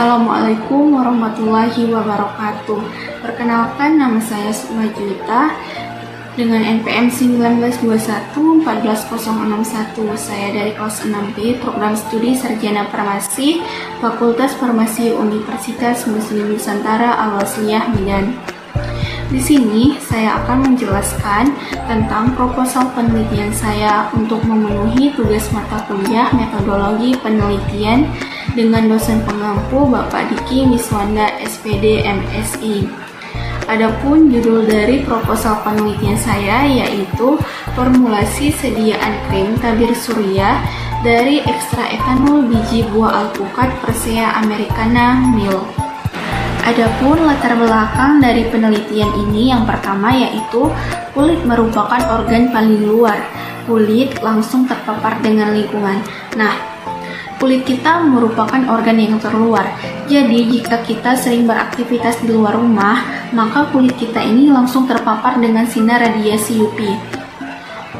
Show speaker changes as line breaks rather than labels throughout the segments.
Assalamualaikum warahmatullahi wabarakatuh. Perkenalkan, nama saya Sukma Juwita dengan NPM 1921-14061. Saya dari kelas 6B, program studi Sarjana Farmasi, Fakultas Farmasi Universitas Muslim Nusantara Al-Wasliyah Medan. Di sini saya akan menjelaskan tentang proposal penelitian saya untuk memenuhi tugas mata kuliah metodologi penelitian dengan dosen pengampu Bapak Diki Miswanda SPD MSI. Adapun judul dari proposal penelitian saya yaitu formulasi sediaan krim tabir surya dari ekstra etanol biji buah alpukat Persea americana Mill. Adapun latar belakang dari penelitian ini yang pertama yaitu kulit merupakan organ paling luar. Kulit langsung terpapar dengan lingkungan. Nah, kulit kita merupakan organ yang terluar. Jadi, jika kita sering beraktivitas di luar rumah, maka kulit kita ini langsung terpapar dengan sinar radiasi UV.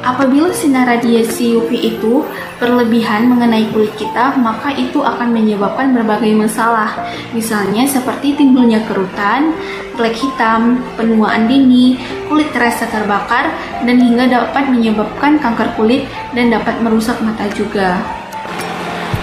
Apabila sinar radiasi UV itu berlebihan mengenai kulit kita, maka itu akan menyebabkan berbagai masalah. Misalnya seperti timbulnya kerutan, flek hitam, penuaan dini, kulit terasa terbakar, dan hingga dapat menyebabkan kanker kulit dan dapat merusak mata juga.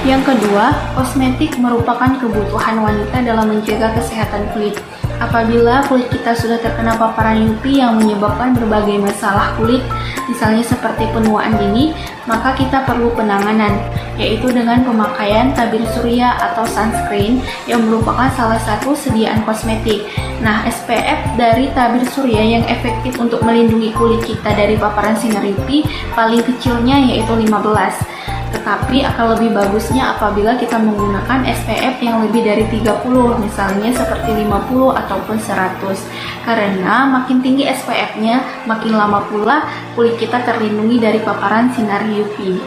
Yang kedua, kosmetik merupakan kebutuhan wanita dalam menjaga kesehatan kulit. Apabila kulit kita sudah terkena paparan UV yang menyebabkan berbagai masalah kulit, misalnya seperti penuaan dini, maka kita perlu penanganan, yaitu dengan pemakaian tabir surya atau sunscreen yang merupakan salah satu sediaan kosmetik. Nah, SPF dari tabir surya yang efektif untuk melindungi kulit kita dari paparan sinar UV paling kecilnya yaitu 15. Tetapi akan lebih bagusnya apabila kita menggunakan SPF yang lebih dari 30, misalnya seperti 50 ataupun 100. Karena makin tinggi SPF-nya, makin lama pula kulit kita terlindungi dari paparan sinar UV.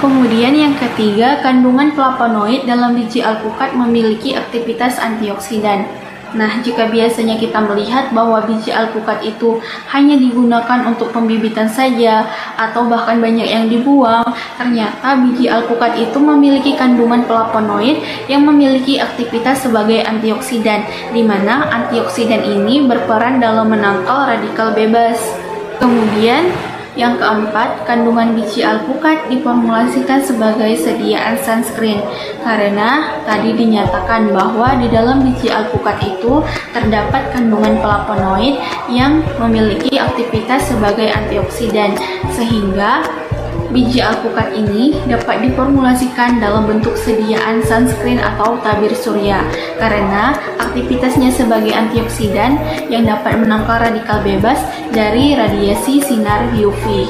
Kemudian yang ketiga, kandungan flavonoid dalam biji alpukat memiliki aktivitas antioksidan. Nah, jika biasanya kita melihat bahwa biji alpukat itu hanya digunakan untuk pembibitan saja atau bahkan banyak yang dibuang, ternyata biji alpukat itu memiliki kandungan flavonoid yang memiliki aktivitas sebagai antioksidan, di mana antioksidan ini berperan dalam menangkal radikal bebas. Kemudian yang keempat, kandungan biji alpukat diformulasikan sebagai sediaan sunscreen karena tadi dinyatakan bahwa di dalam biji alpukat itu terdapat kandungan flavonoid yang memiliki aktivitas sebagai antioksidan, sehingga biji alpukat ini dapat diformulasikan dalam bentuk sediaan sunscreen atau tabir surya karena aktivitasnya sebagai antioksidan yang dapat menangkal radikal bebas dari radiasi sinar UV.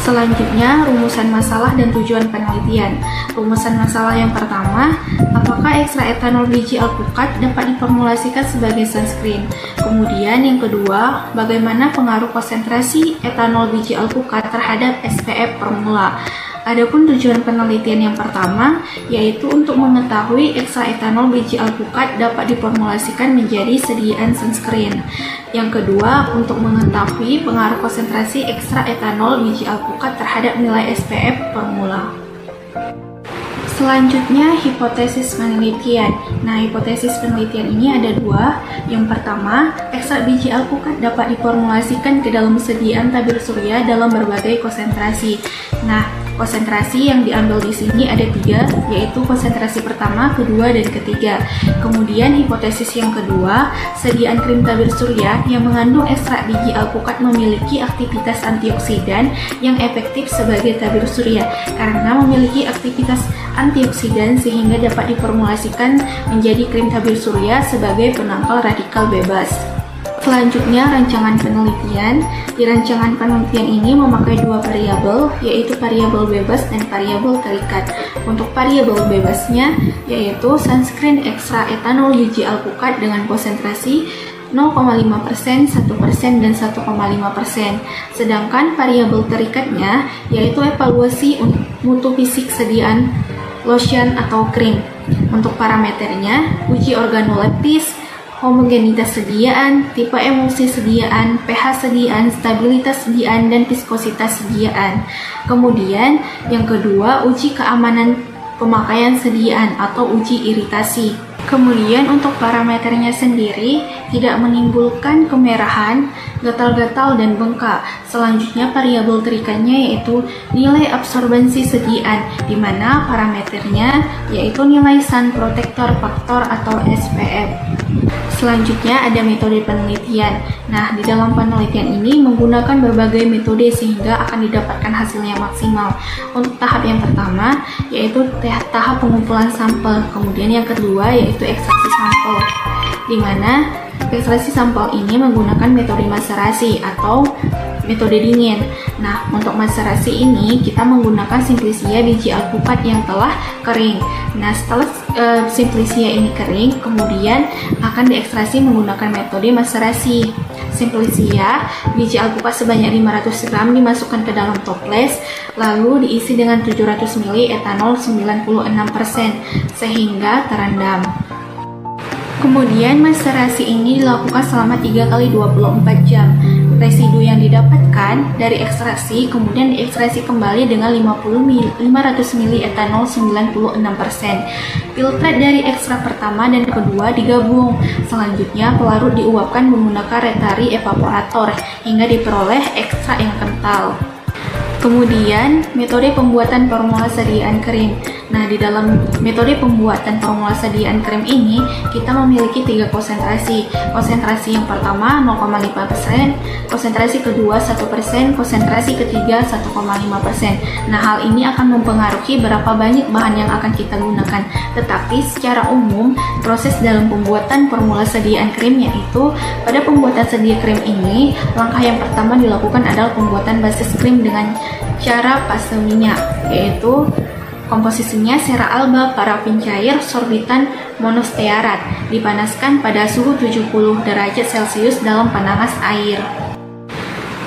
Selanjutnya, rumusan masalah dan tujuan penelitian. Rumusan masalah yang pertama, apakah ekstra etanol biji alpukat dapat diformulasikan sebagai sunscreen? Kemudian yang kedua, bagaimana pengaruh konsentrasi etanol biji alpukat terhadap SPF formula? Adapun tujuan penelitian yang pertama yaitu untuk mengetahui ekstra etanol biji alpukat dapat diformulasikan menjadi sediaan sunscreen. Yang kedua, untuk mengetahui pengaruh konsentrasi ekstra etanol biji alpukat terhadap nilai SPF formula. Selanjutnya, hipotesis penelitian. Nah, hipotesis penelitian ini ada dua. Yang pertama, ekstrak biji alpukat dapat diformulasikan ke dalam sediaan tabir surya dalam berbagai konsentrasi. Nah, konsentrasi yang diambil di sini ada tiga, yaitu konsentrasi pertama, kedua, dan ketiga. Kemudian hipotesis yang kedua, sediaan krim tabir surya yang mengandung ekstrak biji alpukat memiliki aktivitas antioksidan yang efektif sebagai tabir surya karena memiliki aktivitas antioksidan sehingga dapat diformulasikan menjadi krim tabir surya sebagai penangkal radikal bebas. Selanjutnya, rancangan penelitian. Di rancangan penelitian ini memakai dua variabel, yaitu variabel bebas dan variabel terikat. Untuk variabel bebasnya, yaitu sunscreen ekstra etanol biji alpukat dengan konsentrasi 0,5%, 1%, dan 1,5%. Sedangkan variabel terikatnya, yaitu evaluasi untuk mutu fisik sediaan lotion atau krim. Untuk parameternya, uji organoleptis, homogenitas sediaan, tipe emulsi sediaan, pH sediaan, stabilitas sediaan, dan viskositas sediaan. Kemudian, yang kedua, uji keamanan pemakaian sediaan atau uji iritasi. Kemudian untuk parameternya sendiri tidak menimbulkan kemerahan, gatal-gatal, dan bengkak. Selanjutnya variabel terikannya yaitu nilai absorbensi sediaan, di mana parameternya yaitu nilai sun protector factor atau SPF. Selanjutnya ada metode penelitian. Nah, di dalam penelitian ini menggunakan berbagai metode sehingga akan didapatkan hasil yang maksimal. Untuk tahap yang pertama yaitu tahap pengumpulan sampel, kemudian yang kedua yaitu ekstraksi sampel, di mana ekstraksi sampel ini menggunakan metode maserasi atau metode dingin. Nah, untuk maserasi ini kita menggunakan simplisia biji alpukat yang telah kering. Nah, setelah simplisia ini kering, kemudian akan diekstraksi menggunakan metode maserasi. Simplisia biji alpukat sebanyak 500 gram dimasukkan ke dalam toples, lalu diisi dengan 700 ml etanol 96% sehingga terendam. Kemudian maserasi ini dilakukan selama 3 kali 24 jam. Residu yang didapatkan dari ekstraksi kemudian diekstraksi kembali dengan 500 ml etanol 96%. Filtrat dari ekstrak pertama dan kedua digabung. Selanjutnya pelarut diuapkan menggunakan rotary evaporator hingga diperoleh ekstrak yang kental. Kemudian metode pembuatan formula sediaan krim. Nah, di dalam metode pembuatan formula sediaan krim ini kita memiliki 3 konsentrasi. Konsentrasi yang pertama 0,5%, konsentrasi kedua 1%, konsentrasi ketiga 1,5%. Nah, hal ini akan mempengaruhi berapa banyak bahan yang akan kita gunakan. Tetapi secara umum proses dalam pembuatan formula sediaan krim yaitu pada pembuatan sedia krim ini langkah yang pertama dilakukan adalah pembuatan basis krim dengan cara fase minyak, yaitu komposisinya sera alba, parafin cair, sorbitan monostearat, dipanaskan pada suhu 70 derajat Celcius dalam penangas air.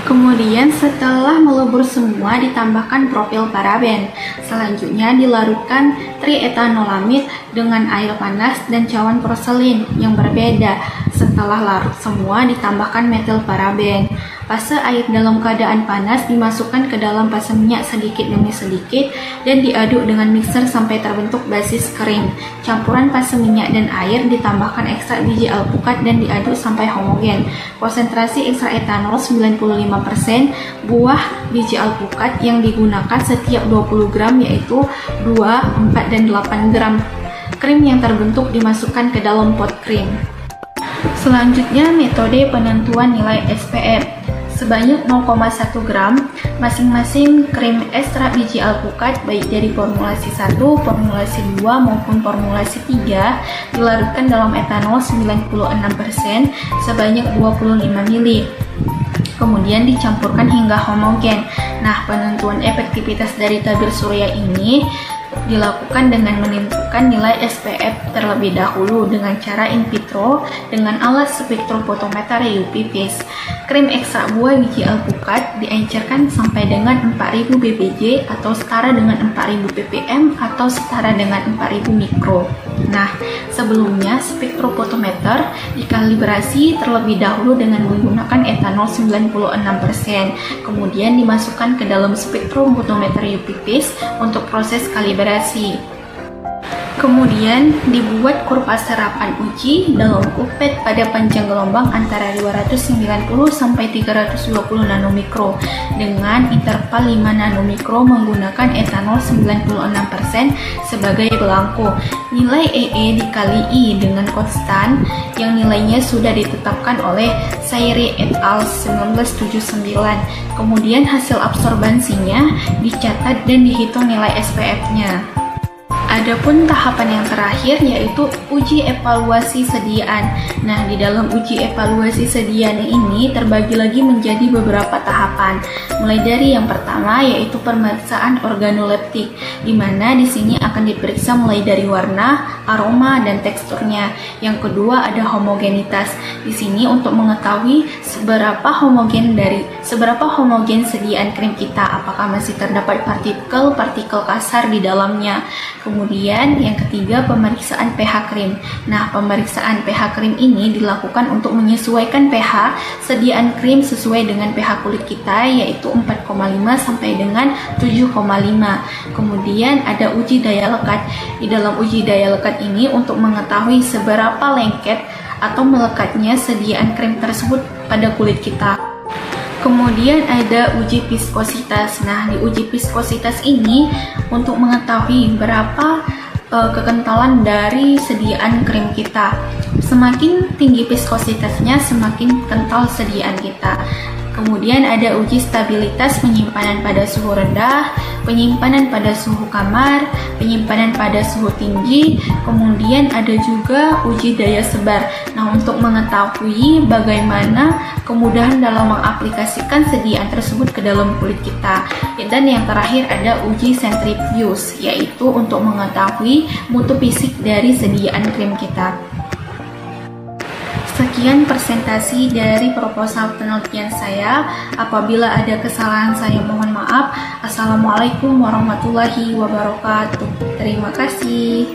Kemudian setelah melebur semua ditambahkan propil paraben. Selanjutnya dilarutkan trietanolamid dengan air panas dan cawan porselin yang berbeda. Setelah larut semua ditambahkan metil paraben. Fase air dalam keadaan panas dimasukkan ke dalam fase minyak sedikit demi sedikit dan diaduk dengan mixer sampai terbentuk basis krim. Campuran fase minyak dan air ditambahkan ekstrak biji alpukat dan diaduk sampai homogen. Konsentrasi ekstrak etanol 95%, buah biji alpukat yang digunakan setiap 20 gram yaitu 2, 4, dan 8 gram. Krim yang terbentuk dimasukkan ke dalam pot krim. Selanjutnya metode penentuan nilai SPF. Sebanyak 0,1 gram masing-masing krim ekstrak biji alpukat baik dari formulasi 1, formulasi 2 maupun formulasi 3 dilarutkan dalam etanol 96% sebanyak 25 ml. Kemudian dicampurkan hingga homogen. Nah, penentuan efektivitas dari tabir surya ini dilakukan dengan menentukan nilai SPF terlebih dahulu dengan cara in vitro dengan alat spektrofotometer UV-Vis. Krim ekstrak buah biji alpukat diencerkan sampai dengan 4000 ppj atau setara dengan 4000 ppm atau setara dengan 4000 mikro. Nah, sebelumnya spektrofotometer dikalibrasi terlebih dahulu dengan menggunakan etanol 96%. Kemudian dimasukkan ke dalam spektrofotometer UV-Vis untuk proses kalibrasi. Kemudian dibuat kurva serapan uji dalam kupet pada panjang gelombang antara 290 sampai 320 nanomikro dengan interval 5 nanomikro menggunakan etanol 96% sebagai belangko. Nilai EE dikali I dengan konstan yang nilainya sudah ditetapkan oleh Sayre et al. 1979. Kemudian hasil absorbansinya dicatat dan dihitung nilai SPF-nya. Adapun tahapan yang terakhir yaitu uji evaluasi sediaan. Nah, di dalam uji evaluasi sediaan ini terbagi lagi menjadi beberapa tahapan. Mulai dari yang pertama yaitu pemeriksaan organoleptik, di mana di sini akan diperiksa mulai dari warna, aroma, dan teksturnya. Yang kedua ada homogenitas. Di sini untuk mengetahui seberapa homogen sediaan krim kita, apakah masih terdapat partikel kasar di dalamnya. Kemudian Kemudian yang ketiga, pemeriksaan pH krim. Nah, pemeriksaan pH krim ini dilakukan untuk menyesuaikan pH sediaan krim sesuai dengan pH kulit kita, yaitu 4,5 sampai dengan 7,5. Kemudian ada uji daya lekat. Di dalam uji daya lekat ini untuk mengetahui seberapa lengket atau melekatnya sediaan krim tersebut pada kulit kita. Kemudian ada uji viskositas. Nah, di uji viskositas ini untuk mengetahui berapa kekentalan dari sediaan krim kita. Semakin tinggi viskositasnya, semakin kental sediaan kita. Kemudian ada uji stabilitas penyimpanan pada suhu rendah, penyimpanan pada suhu kamar, penyimpanan pada suhu tinggi, kemudian ada juga uji daya sebar. Nah, untuk mengetahui bagaimana kemudahan dalam mengaplikasikan sediaan tersebut ke dalam kulit kita. Dan yang terakhir ada uji centrifuge, yaitu untuk mengetahui mutu fisik dari sediaan krim kita. Sekian presentasi dari proposal penelitian saya. Apabila ada kesalahan, saya mohon maaf. Assalamualaikum warahmatullahi wabarakatuh. Terima kasih.